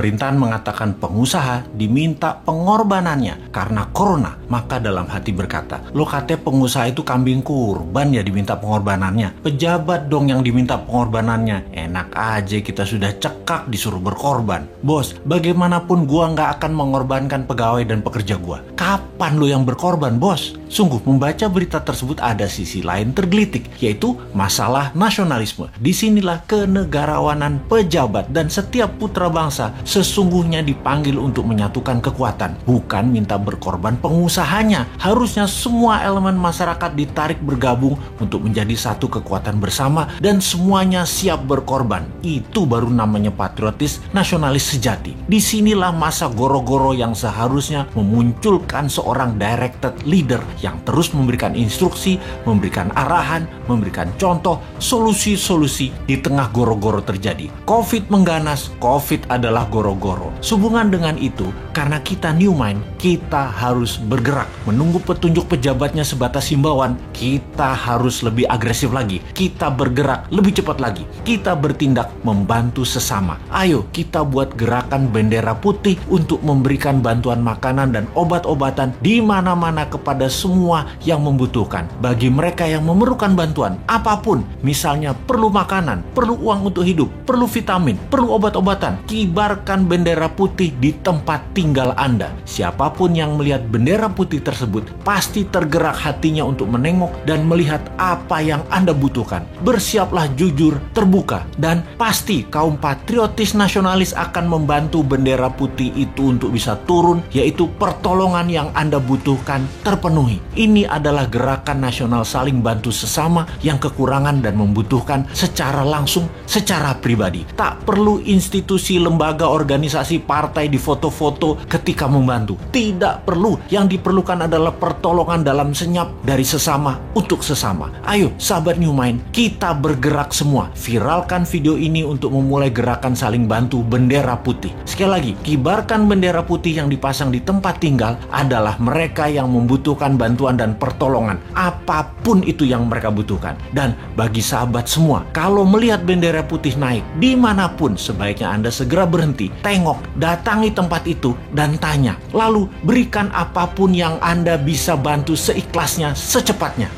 pemerintahan mengatakan pengusaha diminta pengorbanannya karena corona, maka dalam hati berkata, lo katanya pengusaha itu kambing kurban ya diminta pengorbanannya. Pejabat dong yang diminta pengorbanannya. Enak aja kita sudah cekak disuruh berkorban. Bos, bagaimanapun gua nggak akan mengorbankan pegawai dan pekerja gua. Kapan lo yang berkorban, bos? Sungguh, membaca berita tersebut ada sisi lain tergelitik, yaitu masalah nasionalisme. Disinilah kenegarawanan pejabat dan setiap putra bangsa sesungguhnya dipanggil untuk menyatukan kekuatan, bukan minta berkorban pengusahanya. Harusnya semua elemen masyarakat ditarik bergabung untuk menjadi satu kekuatan bersama dan semuanya siap berkorban. Itu baru namanya patriotis nasionalis sejati. Disinilah masa goro-goro yang seharusnya memunculkan seorang directed leader yang terus memberikan instruksi, memberikan arahan, memberikan contoh, solusi-solusi di tengah goro-goro terjadi. Covid mengganas, Covid adalah goro-goro. Sehubungan dengan itu, karena kita new mind, kita harus bergerak. Menunggu petunjuk pejabatnya sebatas himbauan, kita harus lebih agresif lagi. Kita bergerak lebih cepat lagi. Kita bertindak membantu sesama. Ayo kita buat gerakan bendera putih untuk memberikan bantuan makanan dan obat-obatan di mana-mana kepada semua yang membutuhkan. Bagi mereka yang memerlukan bantuan apapun, misalnya perlu makanan, perlu uang untuk hidup, perlu vitamin, perlu obat-obatan, kibarkan bendera putih di tempat tinggal Anda. Siapapun yang melihat bendera putih tersebut pasti tergerak hatinya untuk menengok dan melihat apa yang Anda butuhkan. Bersiaplah jujur, terbuka, dan pasti kaum patriotis nasionalis akan membantu bendera putih itu untuk bisa turun, yaitu pertolongan yang Anda butuhkan terpenuhi. Ini adalah gerakan nasional saling bantu sesama yang kekurangan dan membutuhkan secara langsung, secara pribadi. Tak perlu institusi, lembaga, organisasi, partai di foto-foto ketika membantu. Tidak perlu. Yang diperlukan adalah pertolongan dalam senyap dari sesama untuk sesama. Ayo, sahabat New Mind, kita bergerak semua. Viralkan video ini untuk memulai gerakan saling bantu bendera putih. Sekali lagi, kibarkan bendera putih yang dipasang di tempat tinggal adalah mereka yang membutuhkan bantuan dan pertolongan. Apapun itu yang mereka butuhkan. Dan bagi sahabat semua, kalau melihat bendera putih naik dimanapun, sebaiknya Anda segera berhenti, tengok, datangi tempat itu dan tanya. Lalu berikan apapun yang Anda bisa bantu seikhlasnya, secepatnya.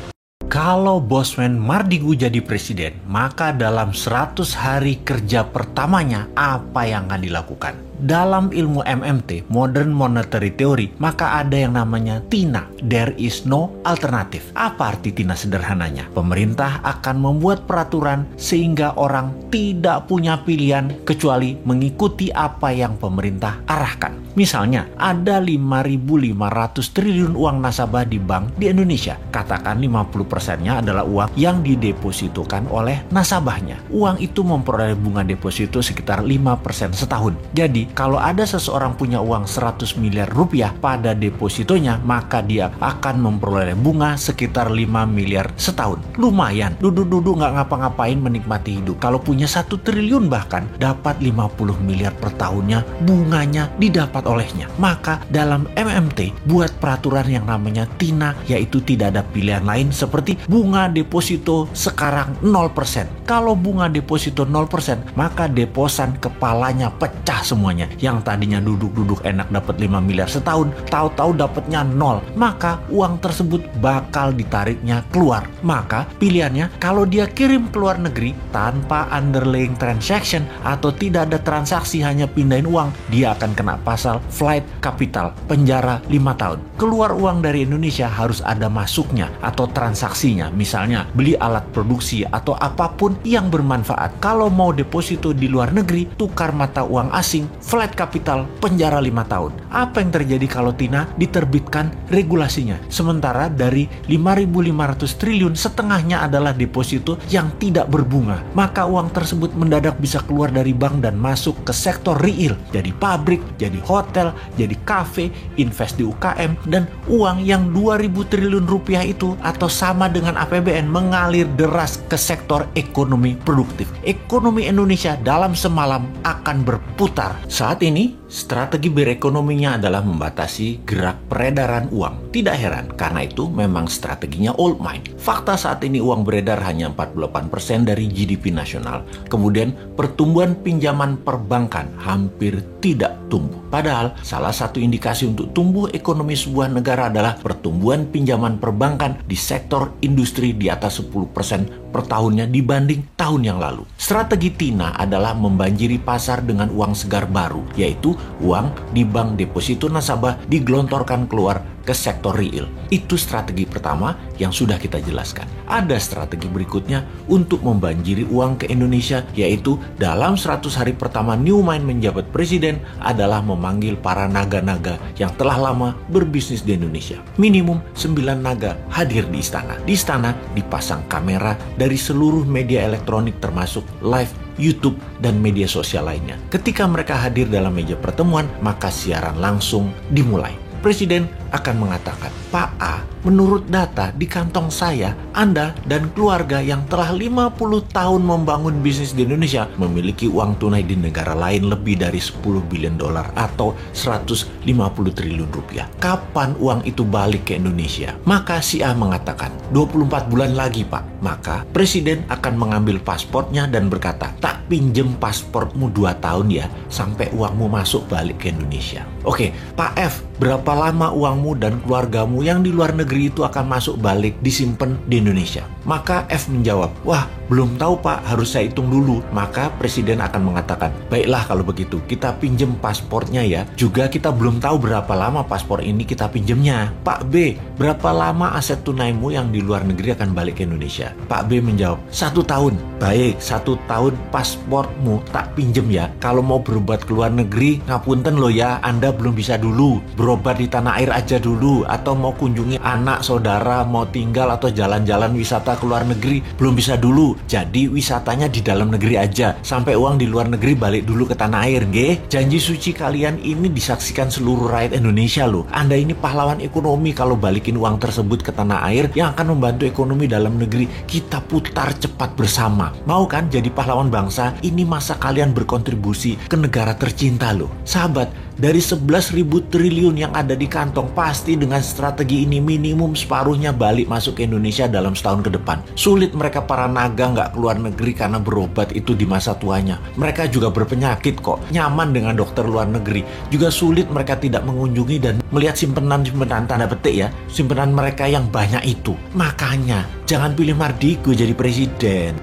Kalau Bosman Mardigu jadi presiden, maka dalam 100 hari kerja pertamanya apa yang akan dilakukan? Dalam ilmu MMT, Modern Monetary Theory, maka ada yang namanya TINA, There is no alternative. Apa arti TINA sederhananya? Pemerintah akan membuat peraturan sehingga orang tidak punya pilihan kecuali mengikuti apa yang pemerintah arahkan. Misalnya, ada 5.500 triliun uang nasabah di bank di Indonesia. Katakan 50%-nya adalah uang yang didepositokan oleh nasabahnya. Uang itu memperoleh bunga deposito sekitar 5% setahun. Jadi, kalau ada seseorang punya uang 100 miliar rupiah pada depositonya, maka dia akan memperoleh bunga sekitar 5 miliar setahun. Lumayan, duduk-duduk nggak ngapa-ngapain menikmati hidup. Kalau punya 1 triliun bahkan, dapat 50 miliar per tahunnya, bunganya didapat olehnya. Maka dalam MMT, buat peraturan yang namanya TINA, yaitu tidak ada pilihan lain seperti bunga deposito sekarang 0%. Kalau bunga deposito 0%, maka deposan kepalanya pecah semuanya. Yang tadinya duduk-duduk enak dapat 5 miliar setahun, tahu-tahu dapatnya 0. Maka uang tersebut bakal ditariknya keluar. Maka pilihannya, kalau dia kirim ke luar negeri tanpa underlying transaction atau tidak ada transaksi, hanya pindahin uang, dia akan kena pasal flight capital, penjara 5 tahun. Keluar uang dari Indonesia harus ada masuknya atau transaksinya, misalnya beli alat produksi atau apapun yang bermanfaat. Kalau mau deposito di luar negeri, tukar mata uang asing, flight capital, penjara 5 tahun. Apa yang terjadi kalau TINA diterbitkan regulasinya? Sementara dari 5.500 triliun, setengahnya adalah deposito yang tidak berbunga. Maka uang tersebut mendadak bisa keluar dari bank dan masuk ke sektor real. Jadi pabrik, jadi hotel, hotel, jadi kafe, invest di UKM, dan uang yang 2.000 triliun rupiah itu atau sama dengan APBN mengalir deras ke sektor ekonomi produktif. Ekonomi Indonesia dalam semalam akan berputar. Saat ini, strategi berekonominya adalah membatasi gerak peredaran uang. Tidak heran, karena itu memang strateginya old mind. Fakta saat ini uang beredar hanya 48% dari GDP nasional. Kemudian pertumbuhan pinjaman perbankan hampir tidak tumbuh. Padahal salah satu indikasi untuk tumbuh ekonomi sebuah negara adalah pertumbuhan pinjaman perbankan di sektor industri di atas 10% per tahunnya dibanding tahun yang lalu. Strategi Tina adalah membanjiri pasar dengan uang segar baru, yaitu uang di bank deposito nasabah digelontorkan keluar ke sektor real. Itu strategi pertama yang sudah kita jelaskan. Ada strategi berikutnya untuk membanjiri uang ke Indonesia, yaitu dalam 100 hari pertama Newmind menjabat presiden adalah memanggil para naga-naga yang telah lama berbisnis di Indonesia. Minimum 9 naga hadir di istana. Di istana dipasang kamera dari seluruh media elektronik termasuk live YouTube dan media sosial lainnya. Ketika mereka hadir dalam meja pertemuan, maka siaran langsung dimulai. Presiden akan mengatakan, "Pak A, menurut data di kantong saya, Anda dan keluarga yang telah 50 tahun membangun bisnis di Indonesia memiliki uang tunai di negara lain lebih dari 10 billion dolar atau 150 triliun rupiah. Kapan uang itu balik ke Indonesia?" Maka si A mengatakan, 24 bulan lagi, Pak. Maka Presiden akan mengambil pasportnya dan berkata, "Tak pinjem pasportmu 2 tahun ya, sampai uangmu masuk balik ke Indonesia." Oke, Pak F, berapa lama uangmu dan keluargamu yang di luar negeri itu akan masuk balik disimpan di Indonesia? Maka F menjawab, "Wah, belum tahu Pak, harus saya hitung dulu." Maka Presiden akan mengatakan, "Baiklah kalau begitu, kita pinjem pasportnya ya. Juga kita belum tahu berapa lama paspor ini kita pinjemnya." "Pak B, berapa lama aset tunaimu yang di luar negeri akan balik ke Indonesia?" Pak B menjawab, 1 tahun. "Baik, 1 tahun pasportmu tak pinjem ya. Kalau mau berobat ke luar negeri, ngapunten loh ya, Anda belum bisa dulu. Berobat di tanah air aja dulu. Atau mau kunjungi anak, saudara, mau tinggal atau jalan-jalan wisata ke luar negeri, belum bisa dulu. Jadi wisatanya di dalam negeri aja. Sampai uang di luar negeri balik dulu ke tanah air, nggih. Janji suci kalian ini disaksikan seluruh rakyat Indonesia loh. Anda ini pahlawan ekonomi kalau balikin uang tersebut ke tanah air yang akan membantu ekonomi dalam negeri. Kita putar cepat bersama. Mau kan jadi pahlawan bangsa? Ini masa kalian berkontribusi ke negara tercinta loh." Sahabat, dari 11.000 triliun yang ada di kantong, pasti dengan strategi ini minimum separuhnya balik masuk ke Indonesia dalam setahun ke depan. Sulit mereka para naga nggak keluar negeri karena berobat itu di masa tuanya. Mereka juga berpenyakit kok, nyaman dengan dokter luar negeri. Juga sulit mereka tidak mengunjungi dan melihat simpenan-simpenan tanda petik ya, simpenan mereka yang banyak itu. Makanya, jangan pilih Mardiko jadi presiden.